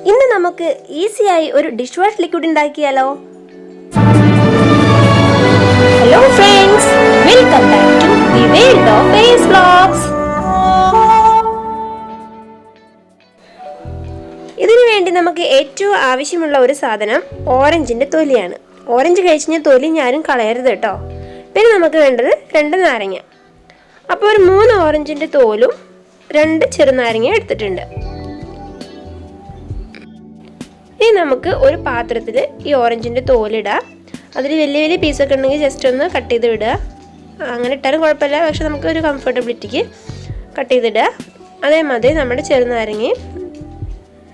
ഇന്ന് നമുക്ക് ഈസിയായി ഒരു ഡിഷ് വാഷ് ലിക്വിഡ് ഉണ്ടാക്കിയാലോ? Hello friends, welcome back to the world of face vlogs. ഇതിനു വേണ്ടി നമുക്ക് ഏറ്റവും ആവശ്യമുള്ള ഒരു സാധനം ഓറഞ്ചിന്റെ തൊലിയാണ്. ഓറഞ്ച് കഴിച്ചാൽ തൊലി ഞാനും കളയരുത് കേട്ടോ. പിന്നെ നമുക്ക് വേണ്ടത് 2 നാരങ്ങ. അപ്പോൾ ഒരു 3 ഓറഞ്ചിന്റെ തോലും 2 ചെറുനാരങ്ങ എടുത്തിട്ടുണ്ട്. ഇനി നമുക്ക് ഒരു പാത്രത്തിൽ ഈ ഓറഞ്ചിന്റെ തോലിടുക. അതിൽ വലിയ വലിയ പീസൊക്കെ ഉണ്ടെങ്കിൽ ജസ്റ്റ് ഒന്ന് കട്ട് ചെയ്ത് ഇടുക. അങ്ങനെ ഇട്ടാലും കുഴപ്പമില്ല, പക്ഷെ നമുക്ക് ഒരു കംഫർട്ടബിലിറ്റിക്ക് കട്ട് ചെയ്തിടുക. അതേമാതിരി നമ്മുടെ ചെറുനാരങ്ങയും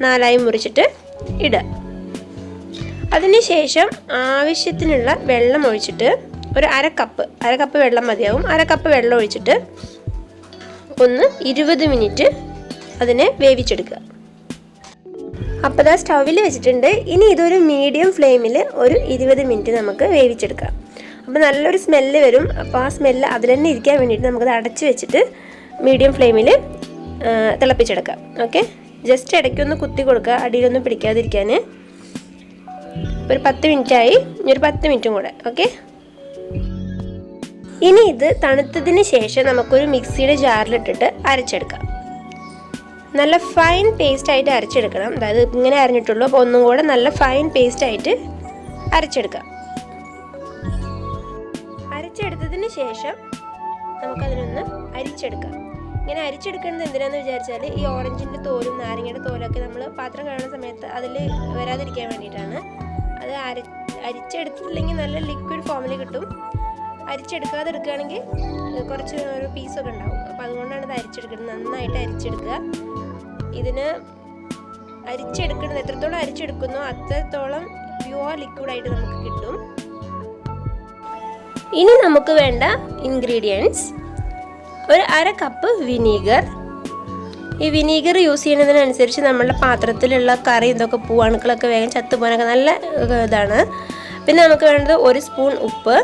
4ആയി മുറിച്ചിട്ട് ഇടുക. അതിനുശേഷം ആവശ്യത്തിനുള്ള വെള്ളം ഒഴിച്ചിട്ട് ഒരു അര കപ്പ് വെള്ളം മതിയാവും. അര കപ്പ് വെള്ളം ഒഴിച്ചിട്ട് ഒന്ന് 20 മിനിറ്റ് അതിനെ വേവിച്ചെടുക്കുക. അപ്പോൾ ദാ സ്റ്റൗവിൽ വെച്ചിട്ടുണ്ട്. ഇനി ഇതൊരു മീഡിയം ഫ്ലെയിമിൽ ഒരു 20 മിനിറ്റ് നമുക്ക് വേവിച്ചെടുക്കാം. അപ്പോൾ നല്ലൊരു സ്മെല്ല് വരും. അപ്പോൾ ആ സ്മെല്ല് അതിൽ തന്നെ ഇരിക്കാൻ വേണ്ടിയിട്ട് നമുക്കത് അടച്ച് വെച്ചിട്ട് മീഡിയം ഫ്ലെയിമിൽ തിളപ്പിച്ചെടുക്കാം. ഓക്കെ, ജസ്റ്റ് ഇടയ്ക്കൊന്ന് കുത്തി കൊടുക്കുക, അടിയിലൊന്നും പിടിക്കാതിരിക്കാൻ. ഒരു 10 മിനിറ്റായി, ഒരു 10 മിനിറ്റും കൂടെ. ഓക്കെ, ഇനി ഇത് തണുത്തതിന് ശേഷം നമുക്കൊരു മിക്സിയുടെ ജാറിലിട്ടിട്ട് അരച്ചെടുക്കാം. നല്ല ഫൈൻ പേസ്റ്റ് ആയിട്ട് അരച്ചെടുക്കണം. അതായത് ഇങ്ങനെ അരഞ്ഞിട്ടുള്ളൂ, അപ്പോൾ ഒന്നും കൂടെ നല്ല ഫൈൻ പേസ്റ്റ് ആയിട്ട് അരച്ചെടുക്കാം. അരച്ചെടുത്തതിന് ശേഷം നമുക്കതിനൊന്ന് അരിച്ചെടുക്കാം. ഇങ്ങനെ അരിച്ചെടുക്കുന്നത് എന്തിനാന്ന് വിചാരിച്ചാൽ ഈ ഓറഞ്ചിൻ്റെ തോലും നാരങ്ങയുടെ തോലൊക്കെ നമ്മൾ പാത്രം കഴുകുന്ന സമയത്ത് അതിൽ വരാതിരിക്കാൻ വേണ്ടിയിട്ടാണ്. അത് അരിച്ചെടുത്തില്ലെങ്കിൽ നല്ല ലിക്വിഡ് ഫോമിൽ കിട്ടും. അരിച്ചെടുക്കാതെ എടുക്കുകയാണെങ്കിൽ കുറച്ച് ഒരു പീസൊക്കെ ഉണ്ടാവും. അപ്പോൾ അതുകൊണ്ടാണ് ഇത് അരിച്ചെടുക്കുന്നത്. നന്നായിട്ട് അരിച്ചെടുക്കുക. ഇതിന് അരിച്ചെടുക്കുന്നത് എത്രത്തോളം അരിച്ചെടുക്കുന്നോ അത്രത്തോളം പ്യുവർ ലിക്വിഡായിട്ട് നമുക്ക് കിട്ടും. ഇനി നമുക്ക് വേണ്ട ഇൻഗ്രീഡിയൻസ്: ഒരു അര കപ്പ് വിനീഗർ. ഈ വിനീഗർ യൂസ് ചെയ്യുന്നതിനനുസരിച്ച് നമ്മളുടെ പാത്രത്തിലുള്ള കറി ഇതൊക്കെ പൂവണുക്കളൊക്കെ വേഗം ചത്തുപോകാനൊക്കെ നല്ല ഇതാണ്. പിന്നെ നമുക്ക് വേണ്ടത് 1 സ്പൂൺ ഉപ്പ്.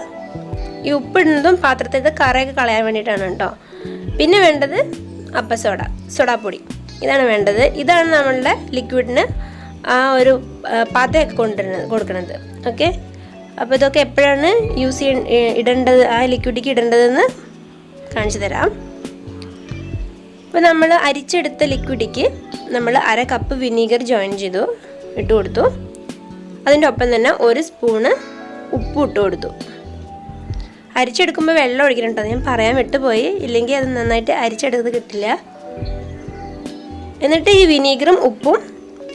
ഈ ഉപ്പിടുന്നതും പാത്രത്തിലത്തെ കറിയൊക്കെ കളയാൻ വേണ്ടിയിട്ടാണ് കേട്ടോ. പിന്നെ വേണ്ടത് സോഡാപ്പൊടി. ഇതാണ് വേണ്ടത്. ഇതാണ് നമ്മളുടെ ലിക്വിഡിന് ആ ഒരു പതയൊക്കെ കൊടുക്കുന്നത്. ഓക്കെ, അപ്പോൾ ഇതൊക്കെ എപ്പോഴാണ് ഇടേണ്ടത്, ആ ലിക്വിഡിലേക്ക് ഇടേണ്ടതെന്ന് കാണിച്ചു തരാം. അപ്പോൾ നമ്മൾ അരിച്ചെടുത്ത ലിക്വിഡിക്ക് നമ്മൾ അര കപ്പ് വിനീഗർ ഇട്ട് കൊടുത്തു. അതിൻ്റെ ഒപ്പം തന്നെ 1 സ്പൂണ് ഉപ്പ് ഇട്ട് കൊടുത്തു. അരിച്ചെടുക്കുമ്പോൾ വെള്ളം ഒഴിക്കണം കേട്ടോ, ഞാൻ പറയാൻ വിട്ടുപോയി. ഇല്ലെങ്കിൽ അത് നന്നായിട്ട് അരിച്ചെടുത്ത് കിട്ടില്ല. എന്നിട്ട് ഈ വിനീഗറും ഉപ്പും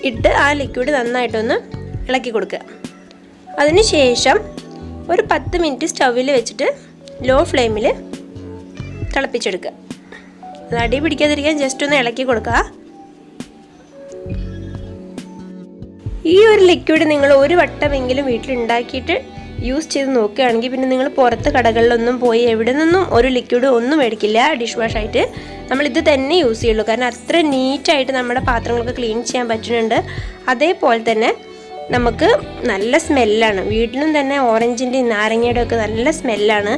ഇട്ട് ആ ലിക്വിഡ് നന്നായിട്ടൊന്ന് ഇളക്കി കൊടുക്കുക. അതിനുശേഷം ഒരു 10 മിനിറ്റ് സ്റ്റൗവിൽ വെച്ചിട്ട് ലോ ഫ്ലെയിമിൽ തിളപ്പിച്ചെടുക്കുക. അത് അടി പിടിക്കാതിരിക്കാൻ ജസ്റ്റ് ഒന്ന് ഇളക്കി കൊടുക്കുക. ഈ ഒരു ലിക്വിഡ് നിങ്ങൾ ഒരു വട്ടമെങ്കിലും വീട്ടിലുണ്ടാക്കിയിട്ട് യൂസ് ചെയ്ത് നോക്കുകയാണെങ്കിൽ പിന്നെ നിങ്ങൾ പുറത്ത് കടകളിലൊന്നും പോയി എവിടെ നിന്നും ഒരു ലിക്വിഡ് ഒന്നും മേടിക്കില്ല ഡിഷ് വാഷ് ആയിട്ട്. നമ്മളിത് തന്നെ യൂസ് ചെയ്യുള്ളൂ. കാരണം അത്ര നീറ്റായിട്ട് നമ്മുടെ പാത്രങ്ങളൊക്കെ ക്ലീൻ ചെയ്യാൻ പറ്റുന്നുണ്ട്. അതേപോലെ തന്നെ നമുക്ക് നല്ല സ്മെല്ലാണ്. വീട്ടിലും തന്നെ ഓറഞ്ചിൻ്റെയും നാരങ്ങയുടെ ഒക്കെ നല്ല സ്മെല്ലാണ്.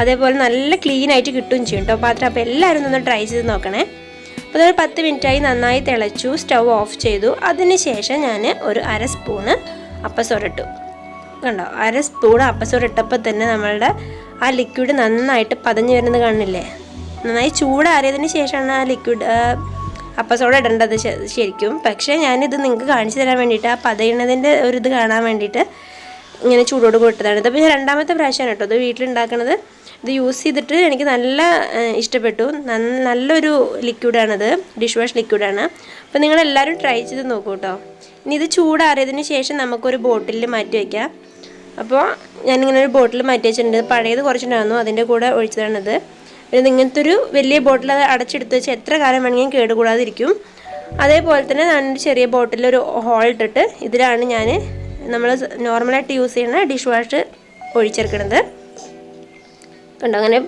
അതേപോലെ നല്ല ക്ലീൻ ആയിട്ട് കിട്ടുകയും ചെയ്യും കേട്ടോ പാത്രം. അപ്പോൾ എല്ലാവരും ഒന്ന് ട്രൈ ചെയ്ത് നോക്കണേ. അപ്പോൾ അതൊരു 10 മിനിറ്റായി, നന്നായി തിളച്ചു. സ്റ്റൗ ഓഫ് ചെയ്തു. അതിന് ശേഷം ഞാൻ ഒരു അര സ്പൂണ് അപ്പസോഡ ഇട്ടു. കണ്ടോ, അര സ്പൂൺ അപ്പസോഡ ഇട്ടപ്പോൾ തന്നെ നമ്മളുടെ ആ ലിക്വിഡ് നന്നായിട്ട് പതഞ്ഞ് വരുന്നത് കാണില്ലേ. നന്നായി ചൂടാറിയതിന് ശേഷമാണ് ആ ലിക്വിഡ് അപ്പസോഡ ഇടേണ്ടത് ശരിക്കും. പക്ഷേ ഞാനിത് നിങ്ങൾക്ക് കാണിച്ചു തരാൻ വേണ്ടിയിട്ട്, ആ പതയുന്നതിൻ്റെ ഒരു ഇത് കാണാൻ വേണ്ടിയിട്ട് ഇങ്ങനെ ചൂടോട് കൊടുത്തതാണ്. ഇതിപ്പോൾ ഞാൻ 2ാമത്തെ പ്രാവശ്യമാണ് കേട്ടോ ഇത് വീട്ടിലുണ്ടാക്കുന്നത്. ഇത് യൂസ് ചെയ്തിട്ട് എനിക്ക് നല്ല ഇഷ്ടപ്പെട്ടു. നല്ലൊരു ലിക്വിഡാണിത്, ഡിഷ് വാഷ് ലിക്വിഡാണ്. അപ്പോൾ നിങ്ങളെല്ലാവരും ട്രൈ ചെയ്ത് നോക്കൂ കേട്ടോ. ഇനി ഇത് ചൂടാറിയതിന് ശേഷം നമുക്കൊരു ബോട്ടിലിൽ മാറ്റി വയ്ക്കാം. അപ്പോൾ ഞാനിങ്ങനെ ഒരു ബോട്ടിൽ മാറ്റി വെച്ചിട്ടുണ്ട്. പഴയത് കുറച്ചുണ്ടായിരുന്നു, അതിൻ്റെ കൂടെ ഒഴിച്ചതാണിത്. പിന്നെ ഇങ്ങനത്തെ ഒരു വലിയ ബോട്ടിൽ അത് അടച്ചെടുത്ത് വെച്ച് എത്ര കാലം വേണമെങ്കിലും കേടുകൂടാതിരിക്കും. അതേപോലെ തന്നെ ഞാനൊരു ചെറിയ ബോട്ടിൽ ഒരു ഹോൾ ഇട്ടിട്ട് ഇതിലാണ് ഞാൻ നമ്മൾ നോർമലായിട്ട് യൂസ് ചെയ്യുന്ന ഡിഷ് വാഷ് ഒഴിച്ചെടുക്കണത്. കണ്ടോ, അങ്ങനെ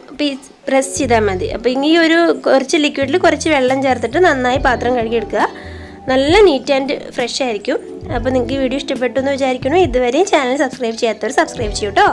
പ്രസ് ചെയ്താൽ മതി. അപ്പോൾ ഈ ഒരു കുറച്ച് ലിക്വിഡിൽ കുറച്ച് വെള്ളം ചേർത്തിട്ട് നന്നായി പാത്രം കഴുകിയെടുക്കുക. നല്ല നീറ്റ് ആൻഡ് ഫ്രഷ് ആയിരിക്കും. അപ്പോൾ നിങ്ങൾക്ക് ഈ വീഡിയോ ഇഷ്ടപ്പെട്ടു എന്ന് വിചാരിക്കുന്നു. ഇതുവരെയും ചാനൽ സബ്സ്ക്രൈബ് ചെയ്യാത്തവർ സബ്സ്ക്രൈബ് ചെയ്യൂ കേട്ടോ.